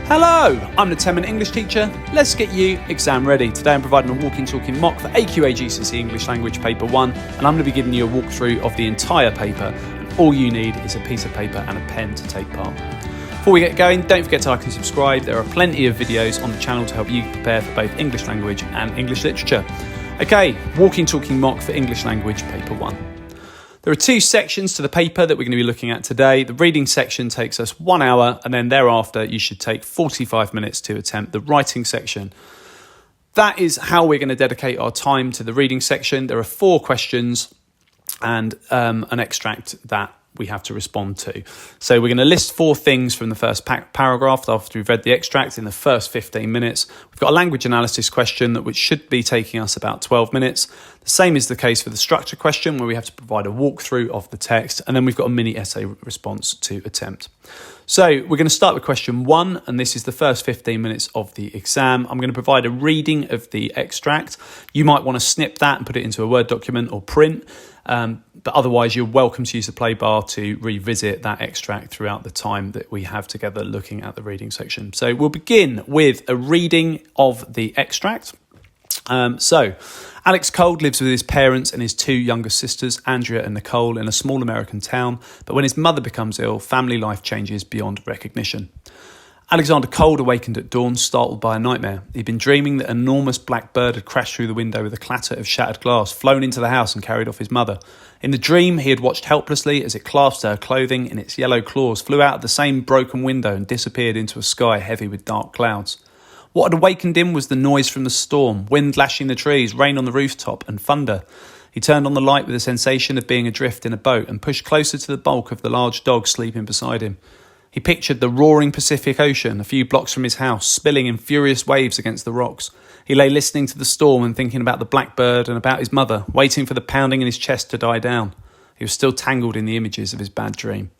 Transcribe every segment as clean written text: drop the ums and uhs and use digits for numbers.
Hello, I'm the 10-minute English teacher. Let's get you exam ready. Today I'm providing a walking talking mock for AQA GCSE English Language Paper 1, and I'm going to be giving you a walkthrough of the entire paper. And all you need is a piece of paper and a pen to take part. Before we get going, don't forget to like and subscribe. There are plenty of videos on the channel to help you prepare for both English language and English literature. Okay, walking talking mock for English Language Paper 1. There are two sections to the paper that we're going to be looking at today. The reading section takes us 1 hour, and then thereafter you should take 45 minutes to attempt the writing section. That is how we're going to dedicate our time to the reading section. There are 4 questions and an extract that we have to respond to. So we're going to list 4 things from the first paragraph after we've read the extract in the first 15 minutes. We've got a language analysis question which should be taking us about 12 minutes. The same is the case for the structure question, where we have to provide a walkthrough of the text, and then we've got a mini essay response to attempt. So we're going to start with question 1, and this is the first 15 minutes of the exam. I'm going to provide a reading of the extract. You might want to snip that and put it into a Word document or print. But otherwise, you're welcome to use the play bar to revisit that extract throughout the time that we have together looking at the reading section. So we'll begin with a reading of the extract. So Alex Cold lives with his parents and his 2 younger sisters, Andrea and Nicole, in a small American town. But when his mother becomes ill, family life changes beyond recognition. Alexander Cold awakened at dawn, startled by a nightmare. He'd been dreaming that an enormous black bird had crashed through the window with a clatter of shattered glass, flown into the house and carried off his mother. In the dream, he had watched helplessly as it clasped her clothing in its yellow claws, flew out of the same broken window and disappeared into a sky heavy with dark clouds. What had awakened him was the noise from the storm, wind lashing the trees, rain on the rooftop and thunder. He turned on the light with a sensation of being adrift in a boat and pushed closer to the bulk of the large dog sleeping beside him. He pictured the roaring Pacific Ocean a few blocks from his house, spilling in furious waves against the rocks. He lay listening to the storm and thinking about the blackbird and about his mother, waiting for the pounding in his chest to die down. He was still tangled in the images of his bad dream.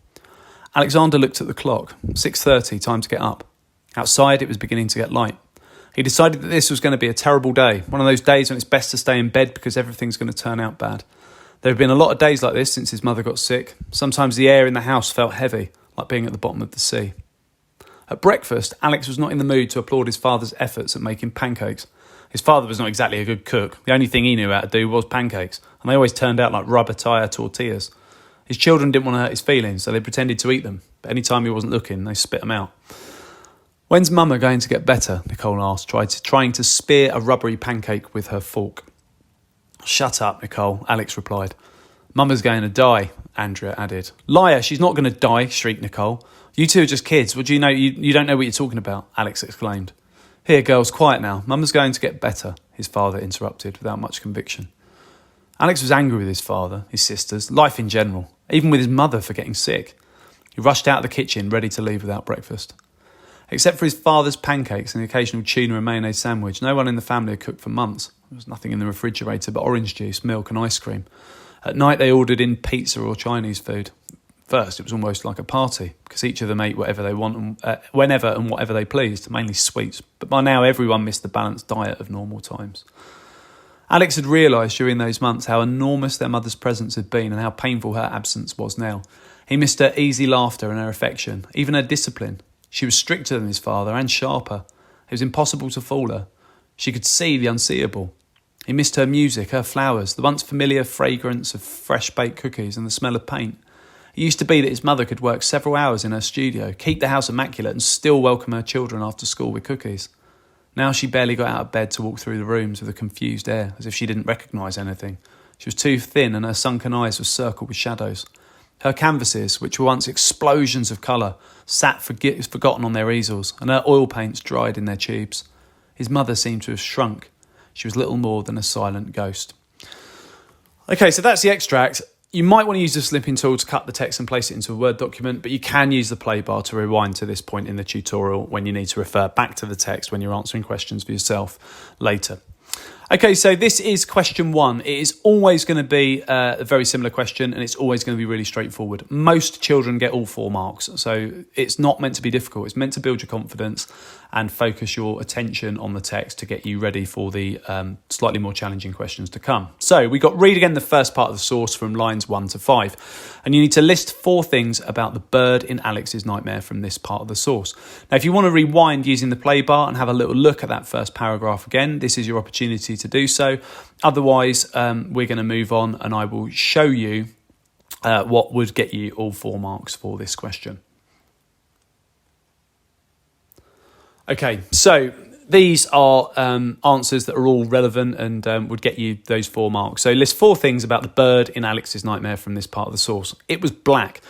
Alexander looked at the clock. 6:30, time to get up. Outside, it was beginning to get light. He decided that this was going to be a terrible day, one of those days when it's best to stay in bed because everything's going to turn out bad. There have been a lot of days like this since his mother got sick. Sometimes the air in the house felt heavy, like being at the bottom of the sea. At breakfast, Alex was not in the mood to applaud his father's efforts at making pancakes. His father was not exactly a good cook. The only thing he knew how to do was pancakes, and they always turned out like rubber tire tortillas. His children didn't want to hurt his feelings, so they pretended to eat them, but any time he wasn't looking, they spit them out. "When's Mama going to get better?" Nicole asked, trying to spear a rubbery pancake with her fork. "Shut up, Nicole," Alex replied. "Mama's going to die," Andrea added. "Liar, she's not going to die," shrieked Nicole. "You two are just kids. What do you know? You don't know what you're talking about," Alex exclaimed. "Here, girls, quiet now. Mama's going to get better," his father interrupted without much conviction. Alex was angry with his father, his sisters, life in general, even with his mother for getting sick. He rushed out of the kitchen, ready to leave without breakfast. Except for his father's pancakes and the occasional tuna and mayonnaise sandwich, no one in the family had cooked for months. There was nothing in the refrigerator but orange juice, milk and ice cream. At night, they ordered in pizza or Chinese food. First, it was almost like a party, because each of them ate whatever they want, whenever and whatever they pleased, mainly sweets. But by now, everyone missed the balanced diet of normal times. Alex had realised during those months how enormous their mother's presence had been and how painful her absence was now. He missed her easy laughter and her affection, even her discipline. She was stricter than his father and sharper. It was impossible to fool her. She could see the unseeable. He missed her music, her flowers, the once familiar fragrance of fresh-baked cookies and the smell of paint. It used to be that his mother could work several hours in her studio, keep the house immaculate and still welcome her children after school with cookies. Now she barely got out of bed to walk through the rooms with a confused air, as if she didn't recognise anything. She was too thin and her sunken eyes were circled with shadows. Her canvases, which were once explosions of colour, sat forgotten on their easels, and her oil paints dried in their tubes. His mother seemed to have shrunk. She was little more than a silent ghost. Okay, so that's the extract. You might want to use the snipping tool to cut the text and place it into a Word document, but you can use the play bar to rewind to this point in the tutorial when you need to refer back to the text when you're answering questions for yourself later. Okay, so this is question 1. It is always going to be a very similar question, and it's always going to be really straightforward. Most children get all 4 marks, so it's not meant to be difficult. It's meant to build your confidence and focus your attention on the text to get you ready for the slightly more challenging questions to come. So we got read again the first part of the source from lines 1 to 5, and you need to list 4 things about the bird in Alex's nightmare from this part of the source. Now, if you want to rewind using the play bar and have a little look at that first paragraph again, this is your opportunity to do so. Otherwise, we're going to move on, and I will show you what would get you all 4 marks for this question. Okay, so these are answers that are all relevant and would get you those 4 marks. So list 4 things about the bird in Alex's nightmare from this part of the source. It was black.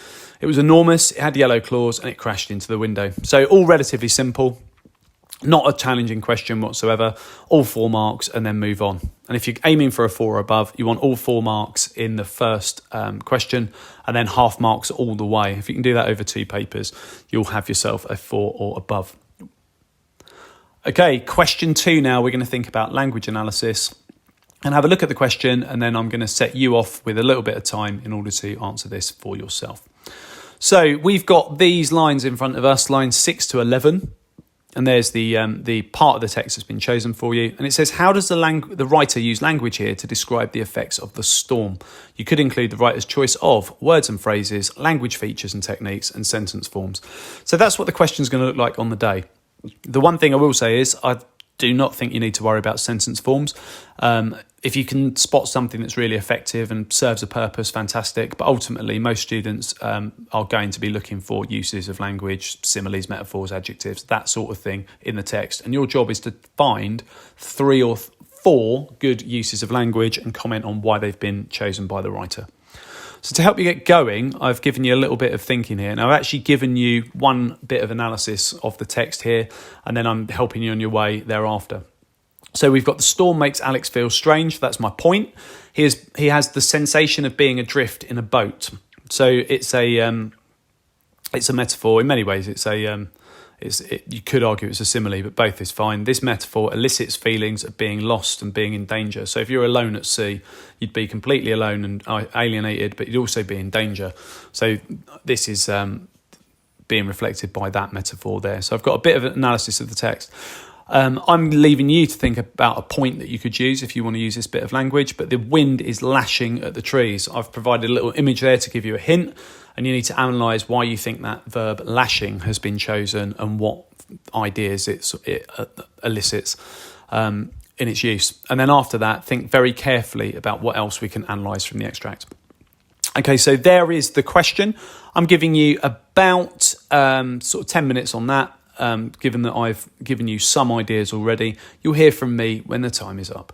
It was enormous. It had yellow claws and it crashed into the window. So all relatively simple. Not a challenging question whatsoever. All 4 marks and then move on. And if you're aiming for a 4 or above, you want all 4 marks in the first question and then half marks all the way. If you can do that over 2 papers, you'll have yourself a 4 or above. Okay, question 2 now. We're going to think about language analysis and have a look at the question, and then I'm going to set you off with a little bit of time in order to answer this for yourself. So we've got these lines in front of us, lines 6 to 11, and there's the part of the text that's been chosen for you. And it says, how does the writer use language here to describe the effects of the storm? You could include the writer's choice of words and phrases, language features and techniques, and sentence forms. So that's what the question's going to look like on the day. The one thing I will say is I do not think you need to worry about sentence forms. If you can spot something that's really effective and serves a purpose, fantastic. But ultimately, most students are going to be looking for uses of language, similes, metaphors, adjectives, that sort of thing in the text. And your job is to find 3 or 4 good uses of language and comment on why they've been chosen by the writer. So to help you get going, I've given you a little bit of thinking here. And I've actually given you one bit of analysis of the text here, and then I'm helping you on your way thereafter. So we've got the storm makes Alex feel strange. That's my point. He has the sensation of being adrift in a boat. So it's a metaphor. In many ways, you could argue it's a simile, but both is fine. This metaphor elicits feelings of being lost and being in danger. So if you're alone at sea, you'd be completely alone and alienated, but you'd also be in danger. So this is being reflected by that metaphor there. So I've got a bit of an analysis of the text. I'm leaving you to think about a point that you could use if you want to use this bit of language, but the wind is lashing at the trees. I've provided a little image there to give you a hint, and you need to analyse why you think that verb lashing has been chosen and what ideas it elicits in its use. And then after that, think very carefully about what else we can analyse from the extract. Okay, so there is the question. I'm giving you about sort of 10 minutes on that. Given that I've given you some ideas already, you'll hear from me when the time is up.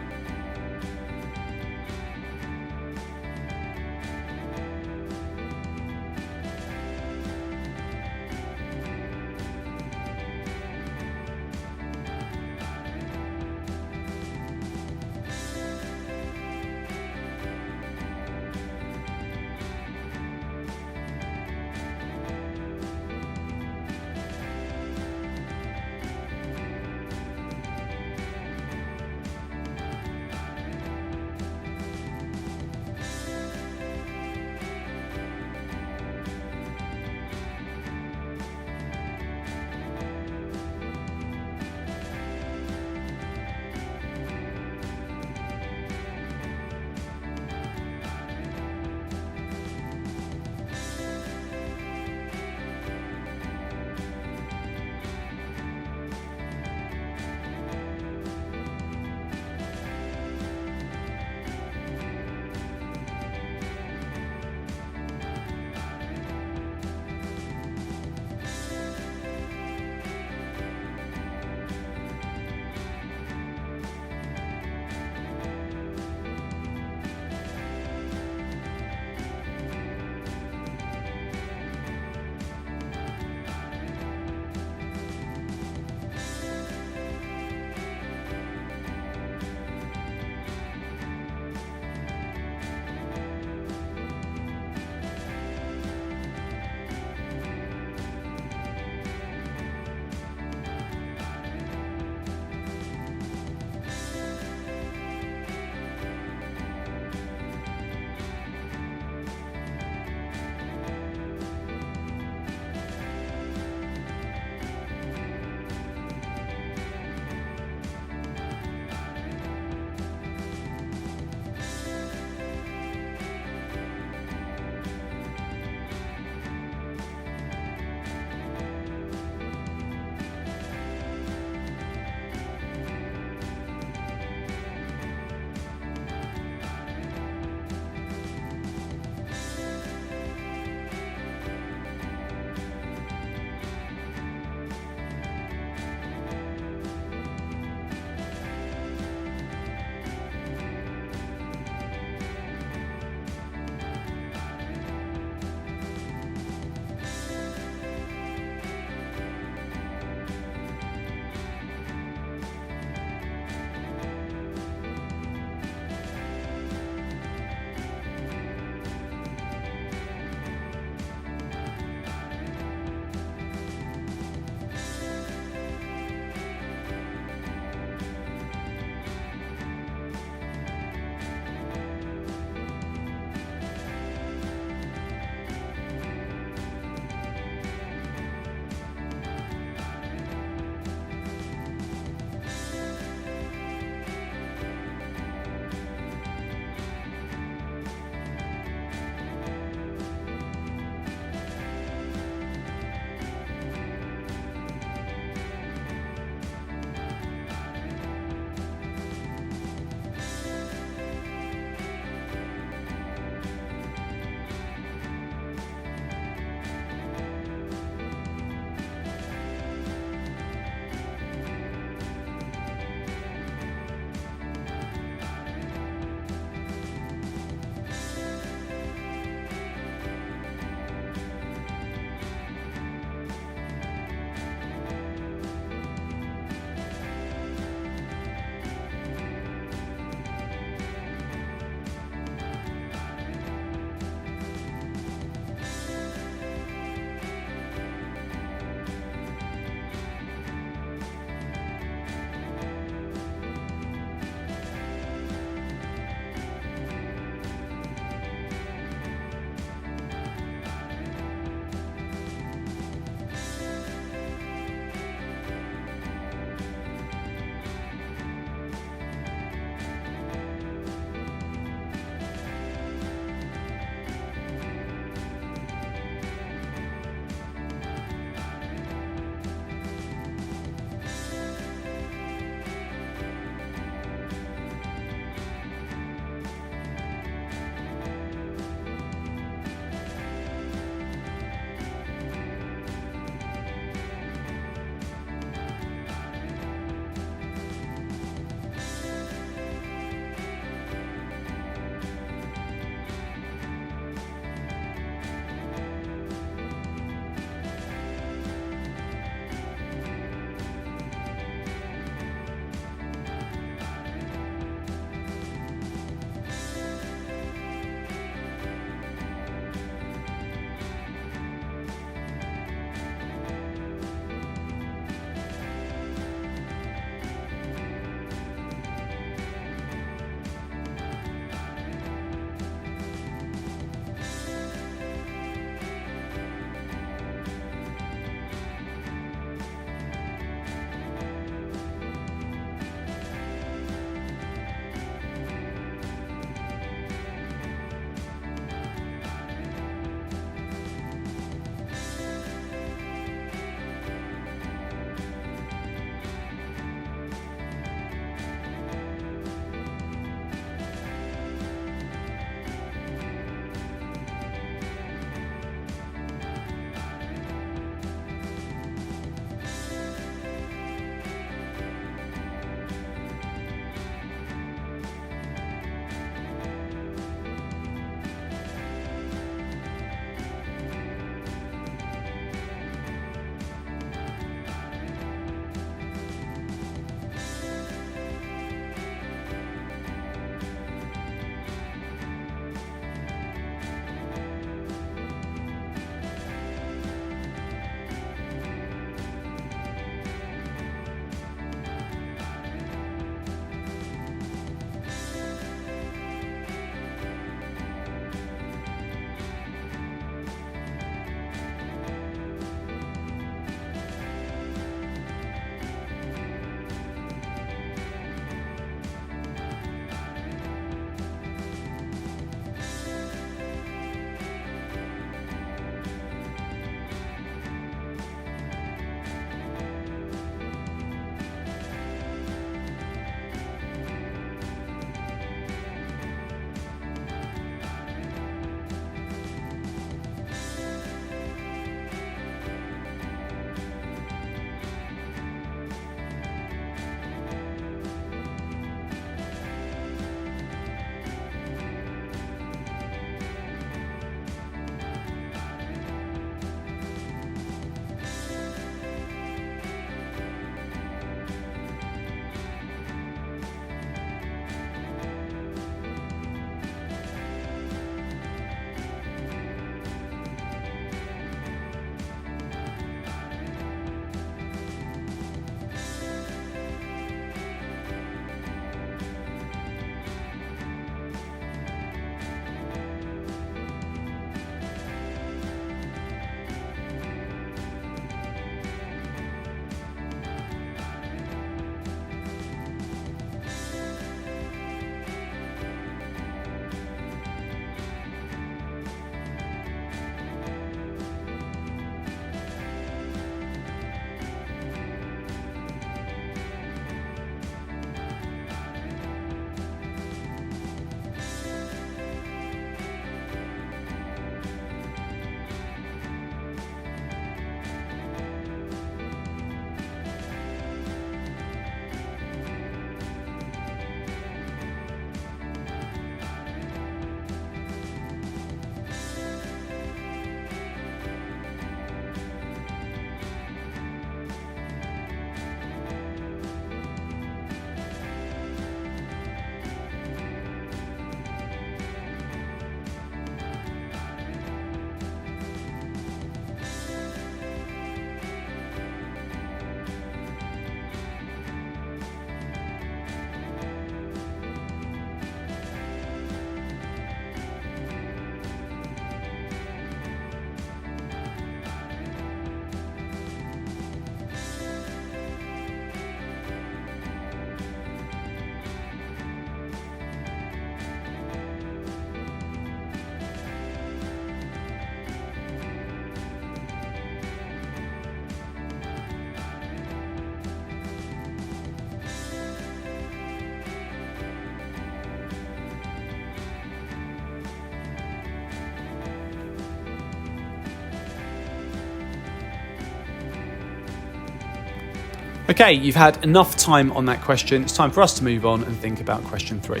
Okay, you've had enough time on that question. It's time for us to move on and think about question 3.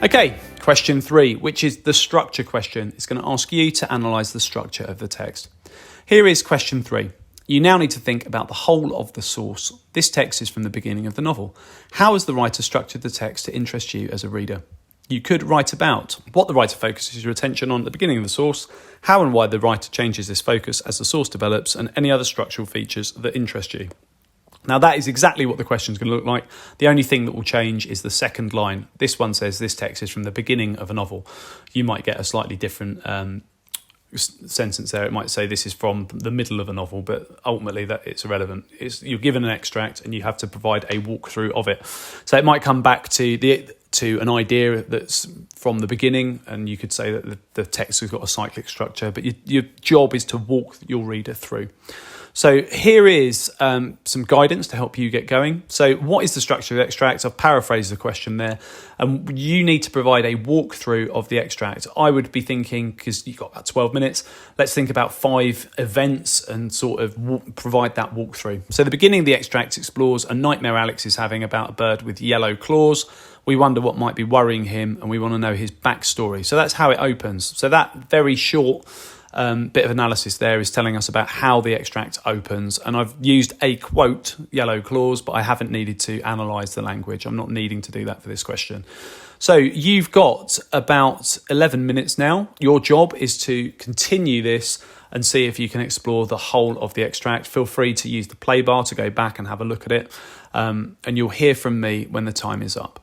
Okay, question 3, which is the structure question. It's going to ask you to analyse the structure of the text. Here is question 3. You now need to think about the whole of the source. This text is from the beginning of the novel. How has the writer structured the text to interest you as a reader? You could write about what the writer focuses your attention on at the beginning of the source, how and why the writer changes this focus as the source develops, and any other structural features that interest you. Now, that is exactly what the question is going to look like. The only thing that will change is the second line. This one says this text is from the beginning of a novel. You might get a slightly different sentence there. It might say this is from the middle of a novel, but ultimately that it's irrelevant. You're given an extract and you have to provide a walkthrough of it. So it might come back to an idea that's from the beginning, and you could say that the text has got a cyclic structure, but your job is to walk your reader through. So here is some guidance to help you get going. So what is the structure of the extract? I've paraphrased the question there. You need to provide a walkthrough of the extract. I would be thinking, because you've got about 12 minutes, let's think about 5 events and sort of provide that walkthrough. So the beginning of the extract explores a nightmare Alex is having about a bird with yellow claws. We wonder what might be worrying him and we want to know his backstory. So that's how it opens. So that very short bit of analysis there is telling us about how the extract opens, and I've used a quote, yellow claws, but I haven't needed to analyse the language. I'm not needing to do that for this question. So you've got about 11 minutes now. Your job is to continue this and see if you can explore the whole of the extract. Feel free to use the play bar to go back and have a look at it, and you'll hear from me when the time is up.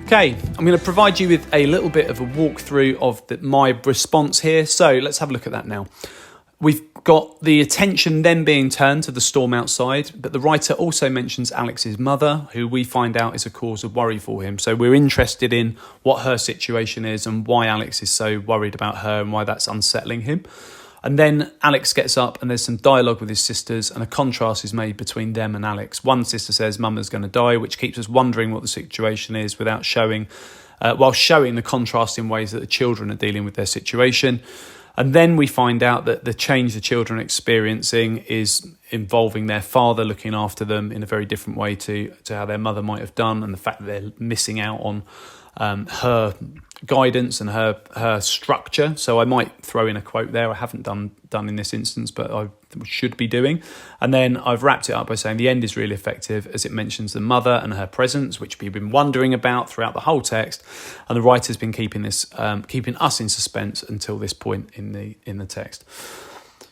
Okay, I'm going to provide you with a little bit of a walkthrough of my response here. So let's have a look at that now. We've got the attention then being turned to the storm outside, but the writer also mentions Alex's mother, who we find out is a cause of worry for him. So we're interested in what her situation is and why Alex is so worried about her and why that's unsettling him. And then Alex gets up and there's some dialogue with his sisters and a contrast is made between them and Alex. One sister says Mama's going to die, which keeps us wondering what the situation is without while showing the contrasting ways that the children are dealing with their situation. And then we find out that the change the children are experiencing is involving their father looking after them in a very different way to how their mother might have done, and the fact that they're missing out on her guidance and her structure. So I might throw in a quote there. I haven't done in this instance, but I should be doing. And then I've wrapped it up by saying the end is really effective as it mentions the mother and her presence, which we've been wondering about throughout the whole text. And the writer's been keeping us in suspense until this point in the text.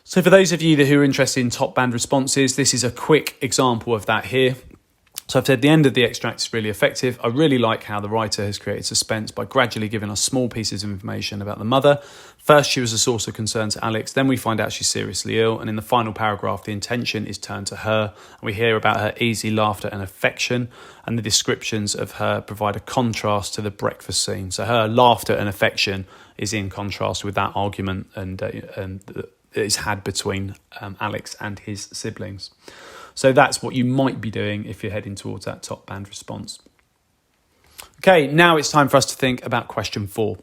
So for those of you who are interested in top band responses, this is a quick example of that here. So I've said the end of the extract is really effective. I really like how the writer has created suspense by gradually giving us small pieces of information about the mother. First, she was a source of concern to Alex. Then we find out she's seriously ill. And in the final paragraph, the intention is turned to her. And we hear about her easy laughter and affection. And the descriptions of her provide a contrast to the breakfast scene. So her laughter and affection is in contrast with that argument and that is had between Alex and his siblings. So that's what you might be doing if you're heading towards that top band response. Okay, now it's time for us to think about question 4.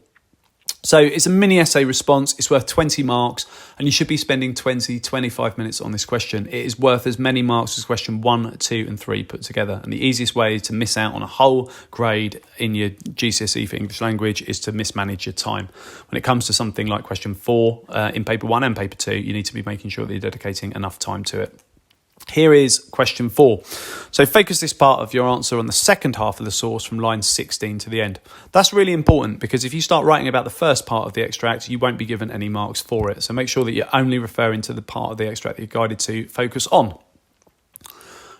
So it's a mini essay response. It's worth 20 marks and you should be spending 25 minutes on this question. It is worth as many marks as question 1, 2 and 3 put together. And the easiest way to miss out on a whole grade in your GCSE for English language is to mismanage your time. When it comes to something like question 4 in paper 1 and paper 2, you need to be making sure that you're dedicating enough time to it. Here is question 4. So focus this part of your answer on the second half of the source from line 16 to the end. That's really important because if you start writing about the first part of the extract, you won't be given any marks for it. So make sure that you're only referring to the part of the extract that you're guided to focus on.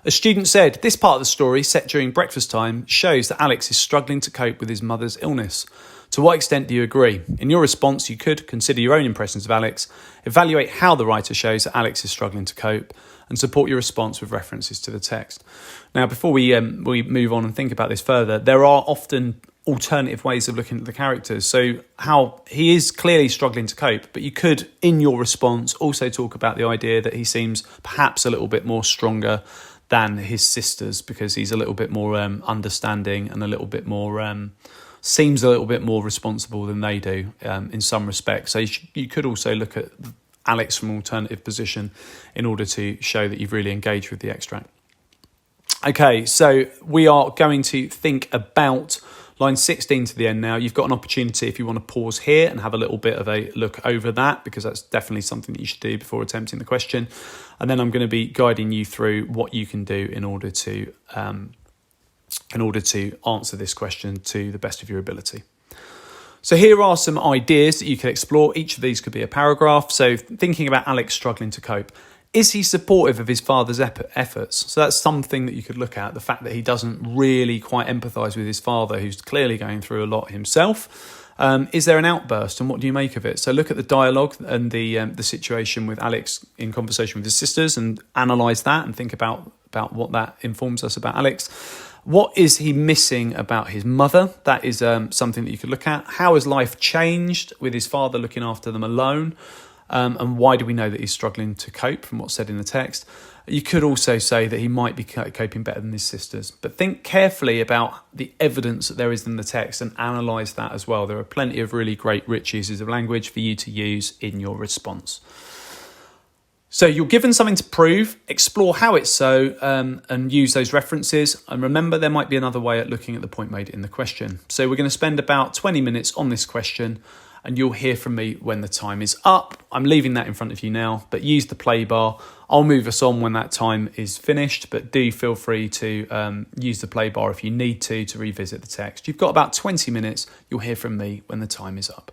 A student said, this part of the story, set during breakfast time, shows that Alex is struggling to cope with his mother's illness. To what extent do you agree? In your response, you could consider your own impressions of Alex, evaluate how the writer shows that Alex is struggling to cope, and support your response with references to the text. Now, before we move on and think about this further, there are often alternative ways of looking at the characters. So how he is clearly struggling to cope, but you could, in your response, also talk about the idea that he seems perhaps a little bit more stronger than his sisters because he's a little bit more understanding and a little bit more seems a little bit more responsible than they do in some respects. So you could also look at Alex from an alternative position in order to show that you've really engaged with the extract. Okay, so we are going to think about line 16 to the end now. You've got an opportunity if you want to pause here and have a little bit of a look over that because that's definitely something that you should do before attempting the question. And then I'm going to be guiding you through what you can do in order to answer this question to the best of your ability. So here are some ideas that you could explore. Each of these could be a paragraph. So thinking about Alex struggling to cope. Is he supportive of his father's efforts? So that's something that you could look at, the fact that he doesn't really quite empathise with his father, who's clearly going through a lot himself. Is there an outburst and what do you make of it? So look at the dialogue and the situation with Alex in conversation with his sisters and analyse that and think about what that informs us about Alex. What is he missing about his mother? That is something that you could look at. How has life changed with his father looking after them alone? And why do we know that he's struggling to cope from what's said in the text? You could also say that he might be coping better than his sisters. But think carefully about the evidence that there is in the text and analyse that as well. There are plenty of really great rich uses of language for you to use in your response. So you're given something to prove, explore how it's so, and use those references. And remember, there might be another way at looking at the point made in the question. So we're going to spend about 20 minutes on this question, and you'll hear from me when the time is up. I'm leaving that in front of you now, but use the play bar. I'll move us on when that time is finished, but do feel free to use the play bar if you need to revisit the text. You've got about 20 minutes. You'll hear from me when the time is up.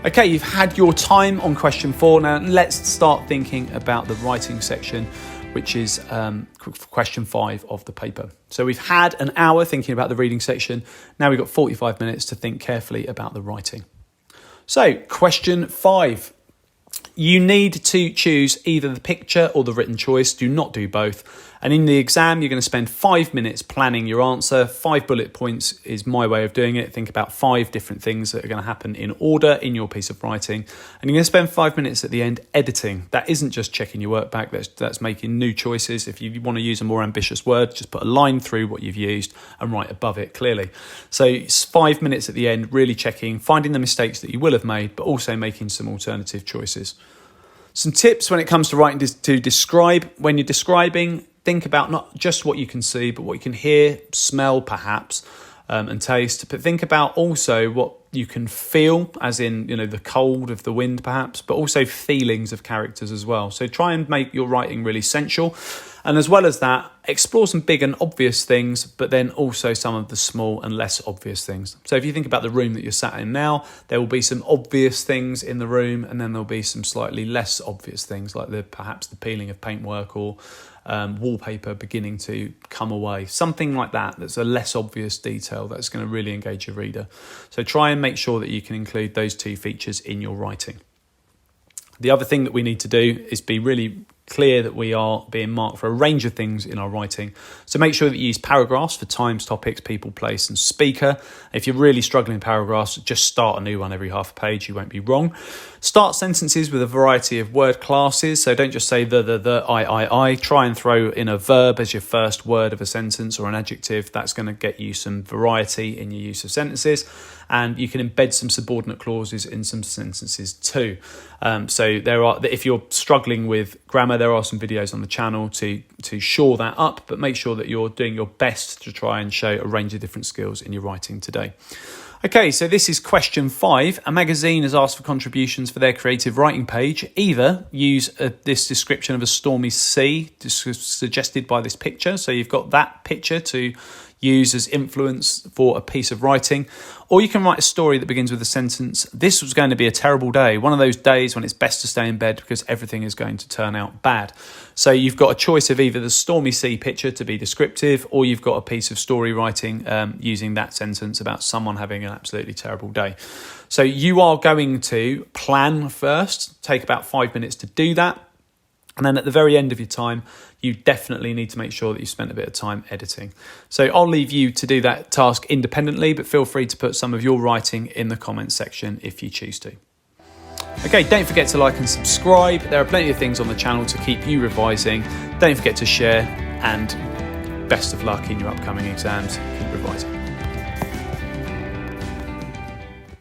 Okay, you've had your time on question 4. Now let's start thinking about the writing section, which is question 5 of the paper. So we've had an hour thinking about the reading section. Now we've got 45 minutes to think carefully about the writing. So question 5. You need to choose either the picture or the written choice. Do not do both. And in the exam, you're going to spend 5 minutes planning your answer. 5 bullet points is my way of doing it. Think about 5 different things that are going to happen in order in your piece of writing. And you're going to spend 5 minutes at the end editing. That isn't just checking your work back. That's making new choices. If you want to use a more ambitious word, just put a line through what you've used and write above it clearly. So it's 5 minutes at the end, really checking, finding the mistakes that you will have made, but also making some alternative choices. Some tips when it comes to writing to describe. When you're describing, think about not just what you can see, but what you can hear, smell perhaps, and taste. But think about also what you can feel, as in, the cold of the wind perhaps, but also feelings of characters as well. So try and make your writing really sensual. And as well as that, explore some big and obvious things, but then also some of the small and less obvious things. So if you think about the room that you're sat in now, there will be some obvious things in the room, and then there'll be some slightly less obvious things, like perhaps the peeling of paintwork or wallpaper beginning to come away. Something like that that's a less obvious detail that's going to really engage your reader. So try and make sure that you can include those 2 features in your writing. The other thing that we need to do is be really clear that we are being marked for a range of things in our writing. So make sure that you use paragraphs for times, topics, people, place and speaker. If you're really struggling in paragraphs, just start a new one every half a page. You won't be wrong. Start sentences with a variety of word classes. So don't just say the, I. Try and throw in a verb as your first word of a sentence or an adjective. That's going to get you some variety in your use of sentences. And you can embed some subordinate clauses in some sentences too. So if you're struggling with grammar, there are some videos on the channel to shore that up, but make sure that you're doing your best to try and show a range of different skills in your writing today. Okay, so this is question 5. A magazine has asked for contributions for their creative writing page. Either use this description of a stormy sea suggested by this picture. So you've got that picture to use as influence for a piece of writing, or you can write a story that begins with a sentence, "This was going to be a terrible day," one of those days when it's best to stay in bed because everything is going to turn out bad. So you've got a choice of either the stormy sea picture to be descriptive, or you've got a piece of story writing using that sentence about someone having an absolutely terrible day. So you are going to plan first, take about 5 minutes to do that. And then at the very end of your time, you definitely need to make sure that you spent a bit of time editing. So I'll leave you to do that task independently, but feel free to put some of your writing in the comments section if you choose to. Okay, don't forget to like and subscribe. There are plenty of things on the channel to keep you revising. Don't forget to share, and best of luck in your upcoming exams. Keep revising.